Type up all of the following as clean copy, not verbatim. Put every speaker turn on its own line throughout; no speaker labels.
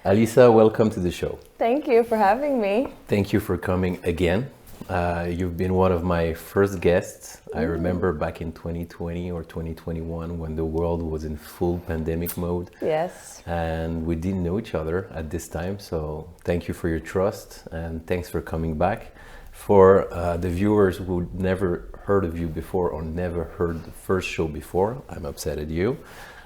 Alyssa, welcome to the show.
Thank you for having me.
Thank you for coming again. You've been one of my first guests. I remember back in 2020 or 2021 when the world was in full pandemic mode.
Yes.
And we didn't know each other at this time. So thank you for your trust and thanks for coming back. For the viewers who never heard of you before or never heard the first show before, I'm upset at you.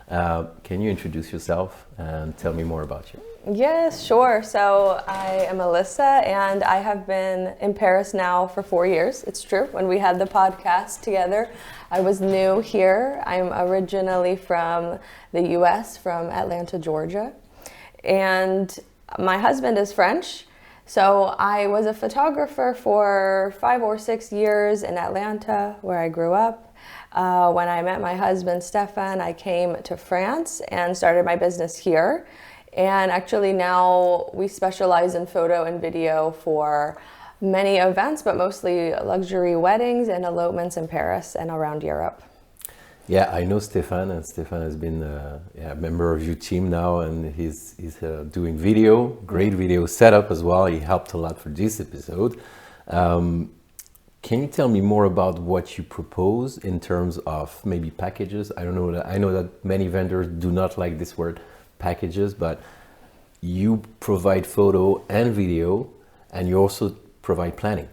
Can you introduce yourself and tell me more about you?
Yes, sure. So I am Alyssa and I have been in Paris now for 4 years. It's true. When we had the podcast together, I was new here. I'm originally from the US, from Atlanta, Georgia. And my husband is French. So I was a photographer for 5 or 6 years in Atlanta, where I grew up. When I met my husband, Stefan, I came to France and started my business here. And actually now we specialize in photo and video for many events, but mostly luxury weddings and elopements in Paris and around Europe.
Yeah, I know Stefan, and Stefan has been a member of your team now, and he's doing video, great video setup as well. He helped a lot for this episode. Can you tell me more about what you propose in terms of maybe packages? I know that many vendors do not like this word packages, but you provide photo and video, and you also provide planning.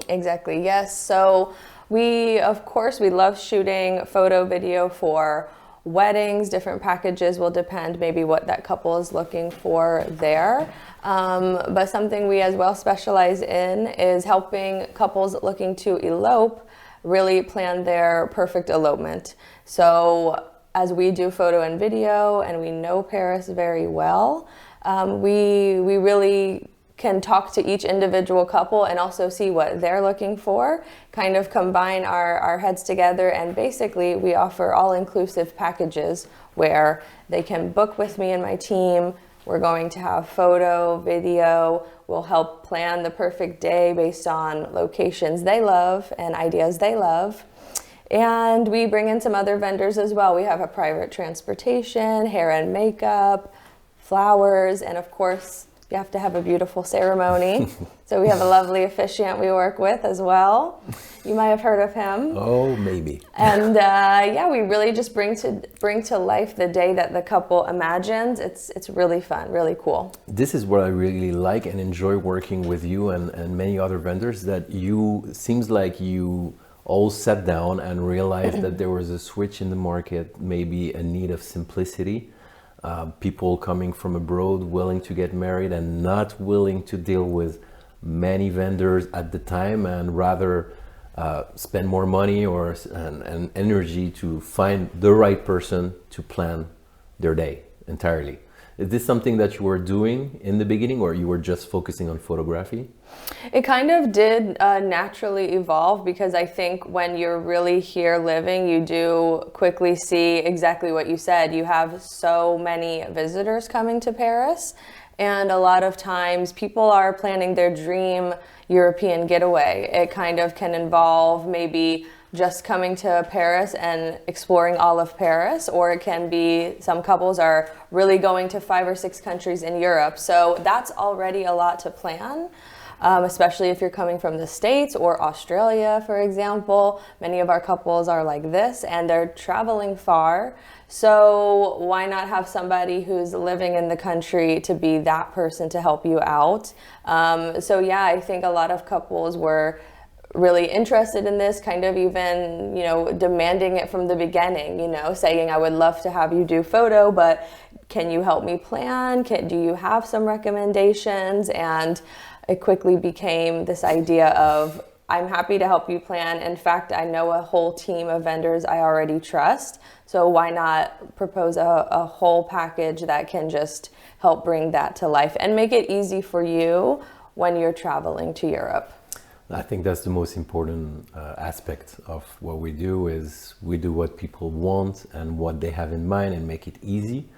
Exactly, yes. So we love shooting photo, video for weddings. Different packages will depend maybe what that couple is looking for there. But something we as well specialize in is helping couples looking to elope really plan their perfect elopement. So as we do photo and video and we know Paris very well, we really can talk to each individual couple and also see what they're looking for, kind of combine our heads together, and basically we offer all-inclusive packages where they can book with me and my team. We're going to have photo, video, we'll help plan the perfect day based on locations they love and ideas they love. And we bring in some other vendors as well. We have a private transportation, hair and makeup, flowers, and of course, you have to have a beautiful ceremony. So we have a lovely officiant we work with as well. You might have heard of him.
Oh, maybe.
And we really just bring to life the day that the couple imagines. It's really fun, really cool.
This is what I really like and enjoy working with you and many other vendors, that seems like you all sat down and realized that there was a switch in the market, maybe a need of simplicity. People coming from abroad willing to get married and not willing to deal with many vendors at the time, and rather spend more money and energy to find the right person to plan their day entirely. Is this something that you were doing in the beginning, or you were just focusing on photography?
It kind of did naturally evolve, because I think when you're really here living, you do quickly see exactly what you said. You have so many visitors coming to Paris, and a lot of times people are planning their dream European getaway. It kind of can involve maybe just coming to Paris and exploring all of Paris, or it can be some couples are really going to 5 or 6 countries in Europe. So that's already a lot to plan, especially if you're coming from the States or Australia, for example. Many of our couples are like this and they're traveling far. So why not have somebody who's living in the country to be that person to help you out? I think a lot of couples were really interested in this, kind of even, demanding it from the beginning, saying, I would love to have you do photo, but can you help me plan? Do you have some recommendations? And it quickly became this idea of, I'm happy to help you plan. In fact, I know a whole team of vendors I already trust. So why not propose a whole package that can just help bring that to life and make it easy for you when you're traveling to Europe?
I think that's the most important aspect of what we do, is we do what people want and what they have in mind and make it easy.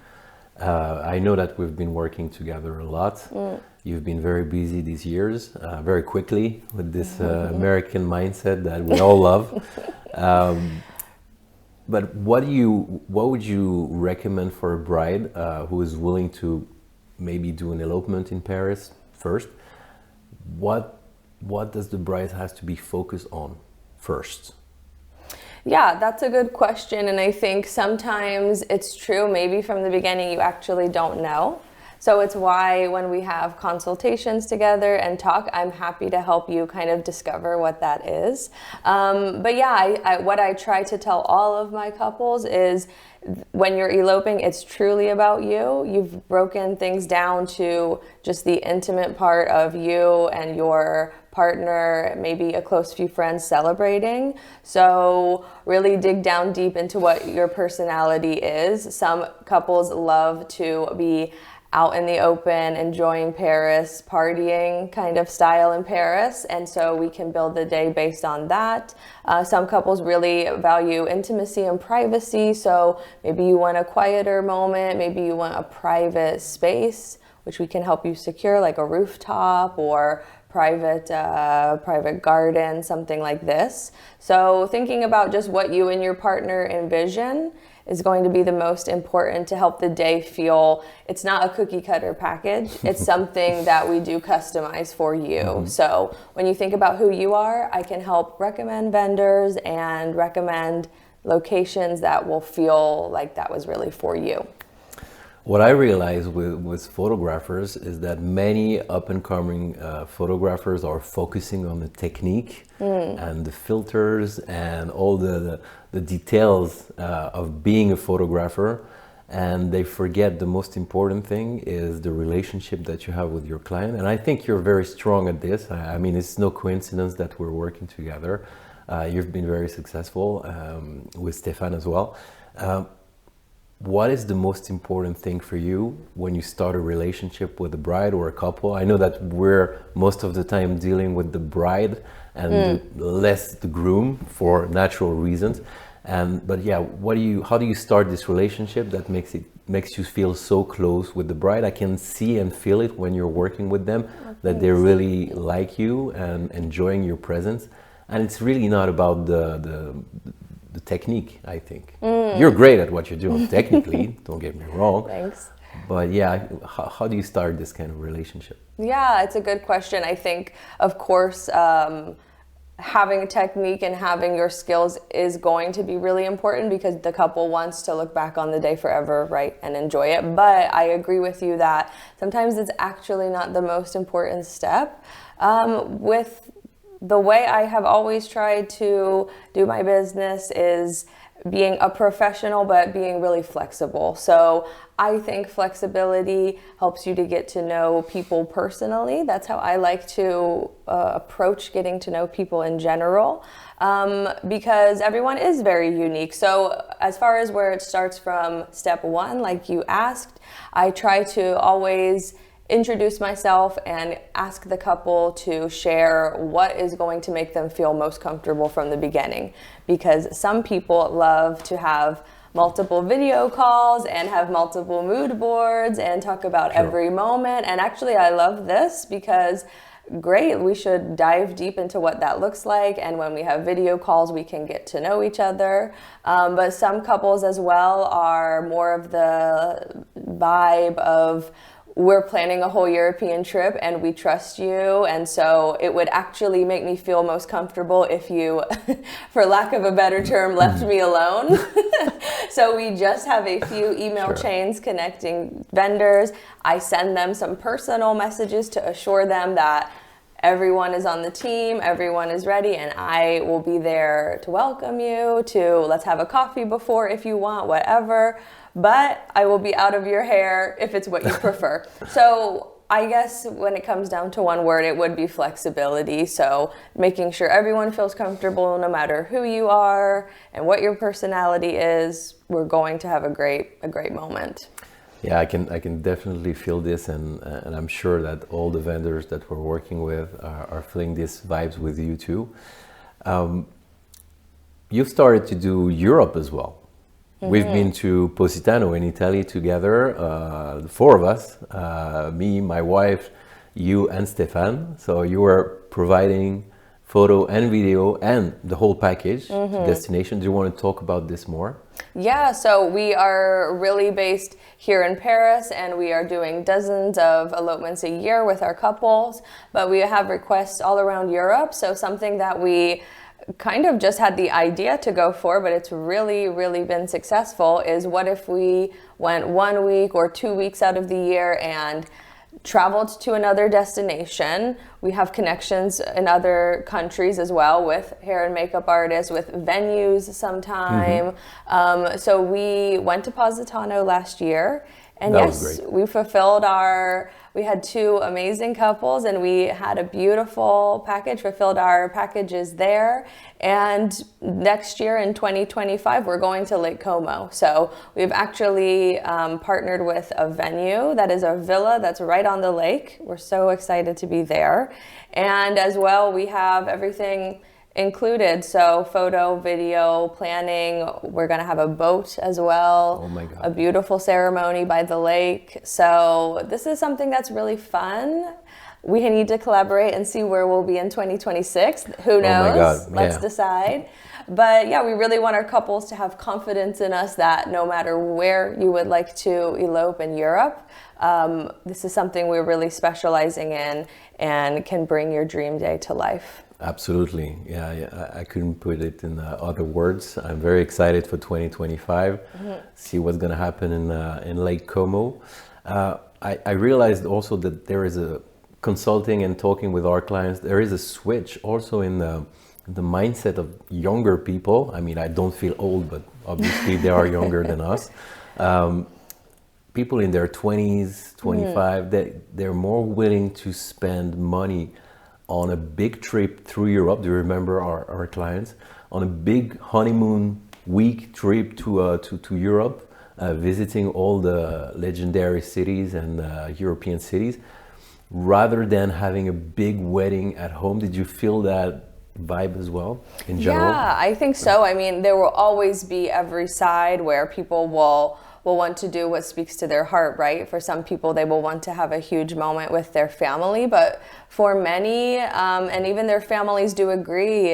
I know that we've been working together a lot. You've been very busy these years, very quickly, with this American mindset that we all love. But what would you recommend for a bride who is willing to maybe do an elopement in Paris first, what does the bride has to be focused on first?
Yeah, that's a good question. And I think sometimes it's true, maybe from the beginning you actually don't know. So it's why when we have consultations together and talk, I'm happy to help you kind of discover what that is. But yeah, what I try to tell all of my couples is when you're eloping, it's truly about you. You've broken things down to just the intimate part of you and your partner, maybe a close few friends celebrating. So really dig down deep into what your personality is. Some couples love to be out in the open, enjoying Paris, partying kind of style in Paris. And so we can build the day based on that. Some couples really value intimacy and privacy. So maybe you want a quieter moment, maybe you want a private space, which we can help you secure, like a rooftop or private garden, something like this. So thinking about just what you and your partner envision is going to be the most important to help the day feel, it's not a cookie cutter package, it's something that we do customize for you. So when you think about who you are, I can help recommend vendors and recommend locations that will feel like that was really for you.
What I realize with photographers is that many up-and-coming photographers are focusing on the technique and the filters and all the details of being a photographer, and they forget the most important thing is the relationship that you have with your client. And I think you're very strong at this. I mean, it's no coincidence that we're working together. You've been very successful with Stéphane as well. What is the most important thing for you when you start a relationship with a bride or a couple? I know that we're most of the time dealing with the bride and less the groom for natural reasons. But yeah, how do you start this relationship that makes you feel so close with the bride? I can see and feel it when you're working with them, that they really like you and enjoying your presence. And it's really not about the technique, I think. You're great at what you're doing technically, don't get me wrong.
Thanks.
But yeah, how do you start this kind of relationship?
Yeah, it's a good question. I think, of course, having a technique and having your skills is going to be really important because the couple wants to look back on the day forever, right, and enjoy it. But I agree with you that sometimes it's actually not the most important step. With the way I have always tried to do my business is being a professional, but being really flexible. So I think flexibility helps you to get to know people personally. That's how I like to approach getting to know people in general, because everyone is very unique. So as far as where it starts from step one, like you asked, I try to always introduce myself and ask the couple to share what is going to make them feel most comfortable from the beginning, because some people love to have multiple video calls and have multiple mood boards and talk about every moment. And actually I love this because great, we should dive deep into what that looks like, and when we have video calls we can get to know each other. But some couples as well are more of the vibe of, we're planning a whole European trip and we trust you, and so it would actually make me feel most comfortable if you, for lack of a better term, left me alone. So we just have a few email chains connecting vendors. I send them some personal messages to assure them that everyone is on the team, everyone is ready, and I will be there to welcome you, to let's have a coffee before if you want, whatever. But I will be out of your hair if it's what you prefer. So I guess when it comes down to one word, it would be flexibility. So making sure everyone feels comfortable no matter who you are and what your personality is, we're going to have a great moment.
Yeah, I can definitely feel this, and I'm sure that all the vendors that we're working with are feeling these vibes with you too. You've started to do Europe as well. We've been to Positano in Italy together, the four of us, me, my wife, you and Stéphane. So you were providing photo and video and the whole package destination. Do you want to talk about this more?
Yeah, so we are really based here in Paris, and we are doing dozens of elopements a year with our couples, but we have requests all around Europe. So something that we kind of just had the idea to go for, but it's really, really been successful, is what if we went 1 week or 2 weeks out of the year and traveled to another destination. We have connections in other countries as well with hair and makeup artists, with venues sometime. So we went to Positano last year, and
That was
yes,
great.
we fulfilled we had 2 amazing couples, and we had a beautiful package, fulfilled our packages there. And next year in 2025, we're going to Lake Como. So we've actually partnered with a venue that is a villa that's right on the lake. We're so excited to be there. And as well, we have everything included. So photo, video, planning. We're going to have a boat as well.
Oh my God.
A beautiful ceremony by the lake. So this is something that's really fun. We need to collaborate and see where we'll be in 2026. Who knows?
Oh my God.
Let's
Yeah.
decide. But yeah, we really want our couples to have confidence in us that no matter where you would like to elope in Europe, this is something we're really specializing in and can bring your dream day to life.
Absolutely. Yeah, I couldn't put it in other words. I'm very excited for 2025. See what's going to happen in Lake Como. I realized also that there is a consulting and talking with our clients. There is a switch also in the mindset of younger people. I mean, I don't feel old, but obviously they are younger than us. People in their 20s, 25, they're more willing to spend money on a big trip through Europe. Do you remember our clients? On a big honeymoon week trip to Europe, visiting all the legendary cities and European cities, rather than having a big wedding at home. Did you feel that vibe as well in general?
Yeah, I think so. I mean, there will always be every side where people will want to do what speaks to their heart, right? For some people, they will want to have a huge moment with their family, but for many, and even their families do agree,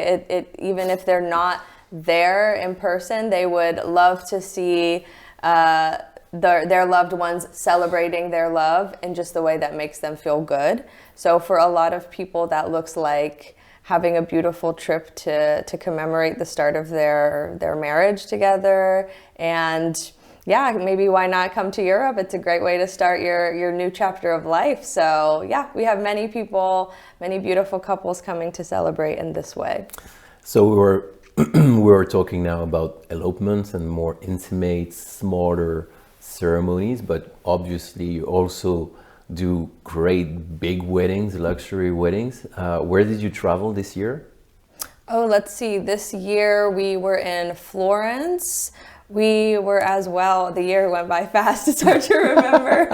even if they're not there in person, they would love to see their loved ones celebrating their love in just the way that makes them feel good. So for a lot of people, that looks like having a beautiful trip to commemorate the start of their marriage together. And yeah, maybe why not come to Europe? It's a great way to start your new chapter of life. So yeah, we have many people, many beautiful couples coming to celebrate in this way.
So we were talking now about elopements and more intimate, smaller ceremonies, but obviously you also do great big weddings, luxury weddings. Where did you travel this year?
Oh, let's see. This year we were in Florence. We were as well. The year went by fast. It's hard to remember.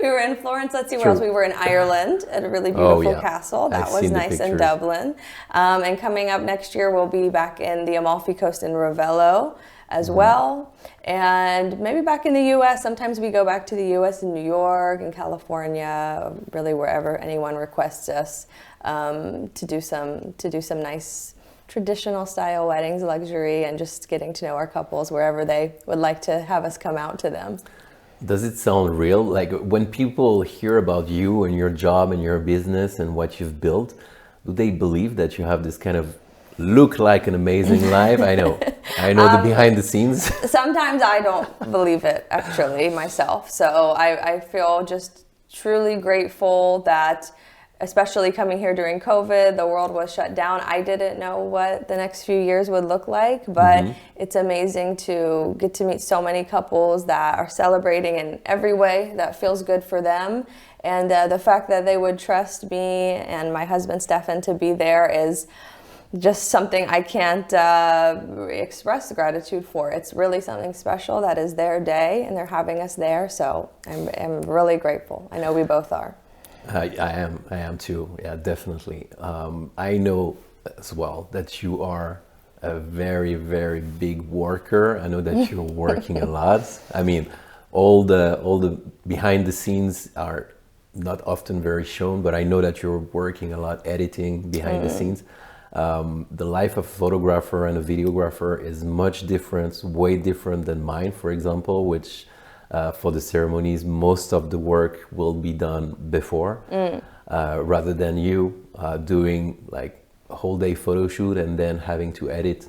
We were in Florence. Let's see where else. We were in Ireland at a really beautiful castle. That was nice in Dublin. And coming up next year, we'll be back in the Amalfi Coast in Ravello as well. And maybe back in the U.S. Sometimes we go back to the U.S. in New York and California, really wherever anyone requests us to do some nice traditional style weddings, luxury, and just getting to know our couples wherever they would like to have us come out to them.
Does it sound real? Like when people hear about you and your job and your business and what you've built, do they believe that you have this kind of look like an amazing life? I know the behind the scenes.
Sometimes I don't believe it actually myself. So I feel just truly grateful that, especially coming here during COVID, the world was shut down. I didn't know what the next few years would look like, but it's amazing to get to meet so many couples that are celebrating in every way that feels good for them. And the fact that they would trust me and my husband, Stefan, to be there is just something I can't express gratitude for. It's really something special that is their day and they're having us there. So I'm really grateful. I know we both are.
I am too. Yeah, definitely. I know as well that you are a very, very big worker. I know that you're working a lot. I mean, all the behind the scenes are not often very shown, but I know that you're working a lot, editing behind the scenes. The life of a photographer and a videographer is much different, way different than mine, for example, which for the ceremonies, most of the work will be done before, rather than you doing like a whole day photo shoot and then having to edit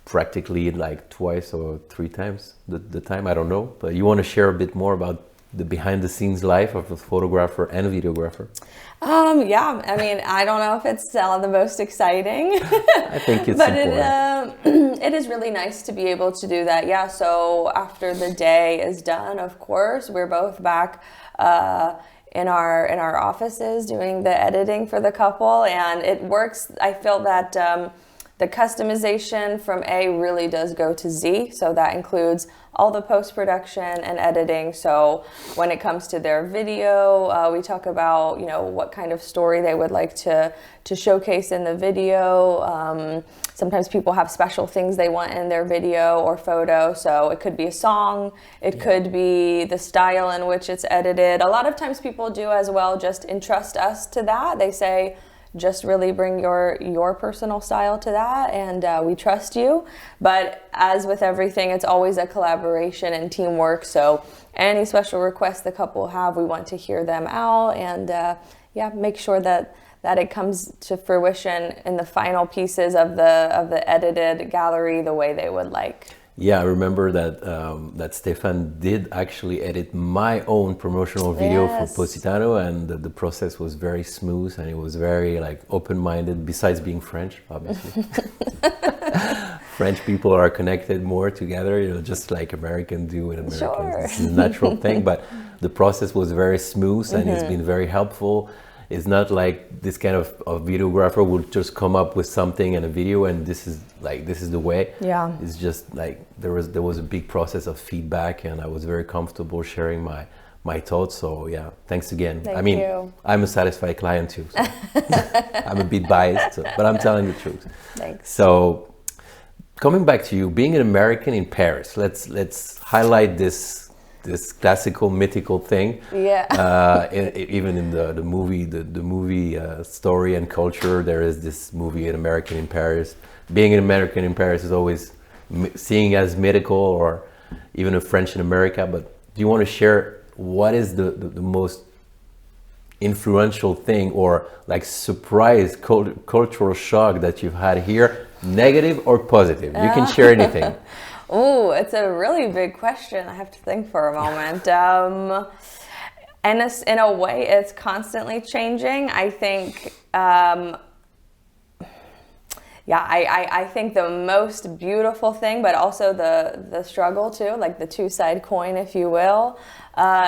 practically like twice or three times the time. I don't know, but you want to share a bit more about the behind the scenes life of a photographer and a videographer?
Yeah, I mean, I don't know if it's the most exciting.
I think it's
but
important.
it is really nice to be able to do that. Yeah, so after the day is done, of course, we're both back in our offices doing the editing for the couple, and it works. I feel that the customization from A really does go to Z, so that includes all the post-production and editing. So when it comes to their video, we talk about, you know, what kind of story they would like to showcase in the video. Sometimes people have special things they want in their video or photo. So it could be a song, it could be the style in which it's edited. A lot of times people do as well just entrust us to that. They say, just really bring your personal style to that, and we trust you. But as with everything, it's always a collaboration and teamwork. So any special requests the couple have, we want to hear them out and yeah, make sure that it comes to fruition in the final pieces of the edited gallery the way they would like.
Yeah, I remember that that Stefan did actually edit my own promotional video for Positano, and the process was very smooth and it was very like open-minded. Besides being French, obviously, French people are connected more together, you know, just like Americans do with Americans.
Sure.
It's a natural thing, but the process was very smooth and it's been very helpful. It's not like this kind of videographer will just come up with something in a video and this is the way.
Yeah.
It's just like there was a big process of feedback, and I was very comfortable sharing my thoughts. So yeah, thanks again.
Thank
I mean,
you.
I'm a satisfied client too. So. I'm a bit biased, but I'm telling the truth.
Thanks.
So coming back to you, being an American in Paris, let's highlight this classical mythical thing.
Yeah.
Even in the movie, the movie story and culture, there is this movie, An American in Paris. Being an American in Paris is always seen as mythical, or even a French in America. But do you want to share what is the most influential thing or like surprise cultural shock that you've had here, negative or positive? You can share anything.
Oh, it's a really big question. I have to think for a moment. And in a way, it's constantly changing. I think, I think the most beautiful thing, but also the struggle too, like the two-side coin, if you will,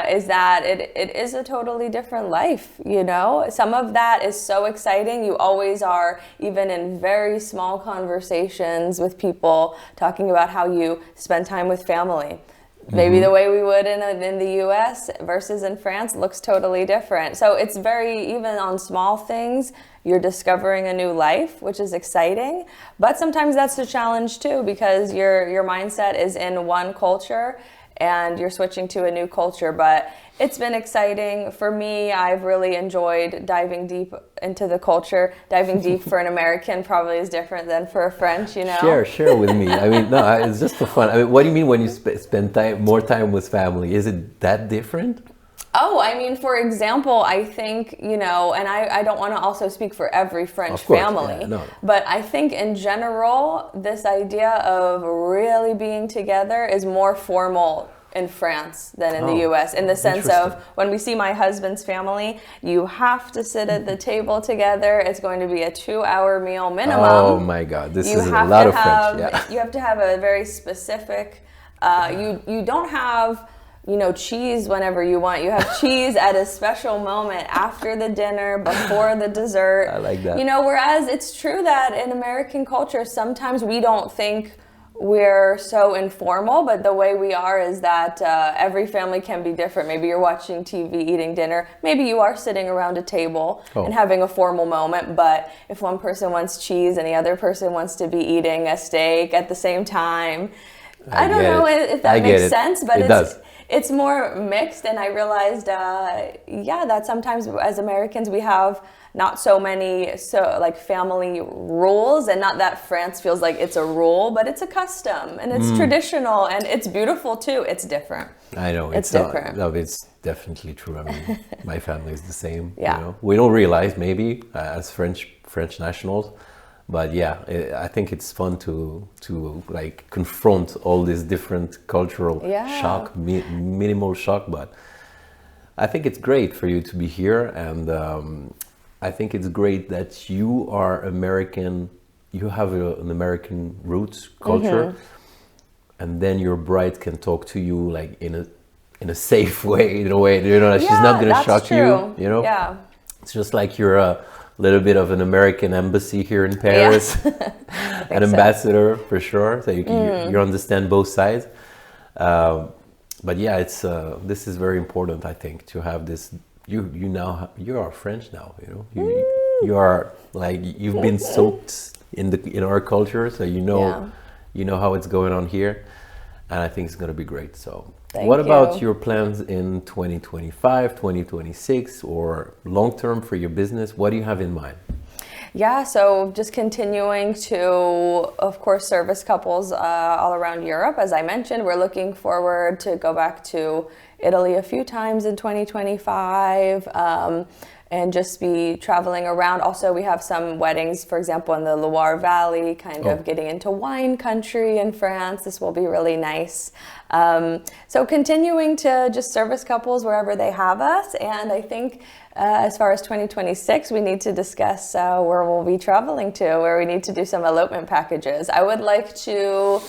is that it is a totally different life, you know? Some of that is so exciting. You always are, even in very small conversations with people, talking about how you spend time with family. Maybe the way we would in the US versus in France looks totally different. So it's very, even on small things, you're discovering a new life, which is exciting. But sometimes that's the challenge too, because your mindset is in one culture and you're switching to a new culture. But it's been exciting. For me, I've really enjoyed diving deep into the culture. Diving deep for an American probably is different than for a French, you know?
Share with me. I mean, no, it's just for fun. I mean, what do you mean when you spend more time with family? Is it that different?
Oh, I mean, for example, I think, you know, and I don't want to also speak for every French family, but I think in general, this idea of really being together is more formal in France than in the US, in the sense of when we see my husband's family, you have to sit at the table together. It's going to be a 2-hour meal minimum.
Oh my God, this is a lot of French. Yeah.
You have to have a very specific, you don't have, you know, cheese whenever you want. You have cheese at a special moment after the dinner, before the dessert.
I like that.
You know, whereas it's true that in American culture, sometimes we don't think we're so informal, but the way we are is that every family can be different. Maybe you're watching TV, eating dinner. Maybe you are sitting around a table and having a formal moment, but if one person wants cheese and the other person wants to be eating a steak at the same time, I don't know if that makes sense, but it's more mixed, and I realized, yeah, that sometimes as Americans we have not so many like family rules, and not that France feels like it's a rule, but it's a custom and it's traditional and it's beautiful too. It's different.
I know
It's different.
No, it's definitely true. I mean, my family is the same.
Yeah.
You know, we don't realize maybe as French nationals, but yeah, I think it's fun to like confront all this different cultural shock, minimal shock. But I think it's great for you to be here, and I think it's great that you are American. You have an American roots culture, and then your bride can talk to you like in a safe way, in a way, you know, she's not going to shock you, you know.
Yeah,
it's just like you're a little bit of an American embassy here in Paris, an ambassador for sure. So you understand both sides. But yeah, it's this is very important, I think, to have this. You are French now, you know. You are like, you've been soaked in our culture, so you know how it's going on here, and I think it's going to be great. So what about your plans in 2025, 2026, or long term for your business? What do you have in mind?
Yeah, so just continuing to, of course, service couples all around Europe. As I mentioned, we're looking forward to go back to Italy a few times in 2025, and just be traveling around. Also, we have some weddings, for example, in the Loire Valley, kind of getting into wine country in France. This will be really nice. So continuing to just service couples wherever they have us. And I think as far as 2026, we need to discuss where we'll be traveling to, where we need to do some elopement packages. I would like to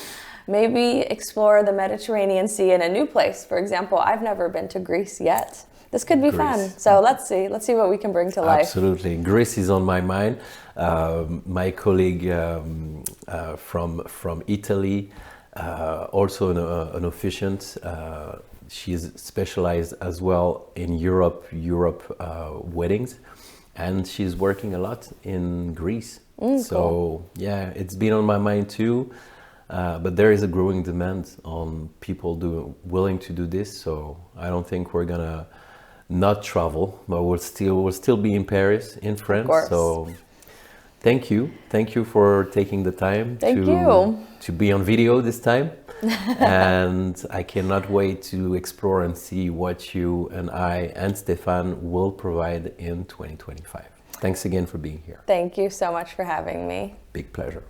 maybe explore the Mediterranean Sea in a new place. For example, I've never been to Greece yet. This could be fun. So let's see what we can bring to life.
Absolutely. Greece is on my mind. My colleague from Italy, also an officiant, she's specialized as well in Europe weddings, and she's working a lot in Greece. So cool. Yeah, it's been on my mind too. But there is a growing demand on people willing to do this. So I don't think we're gonna not travel, but we'll still be in Paris, in France. So thank you for taking the time to be on video this time. And I cannot wait to explore and see what you and I and Stéphane will provide in 2025. Thanks again for being here.
Thank you so much for having me.
Big pleasure.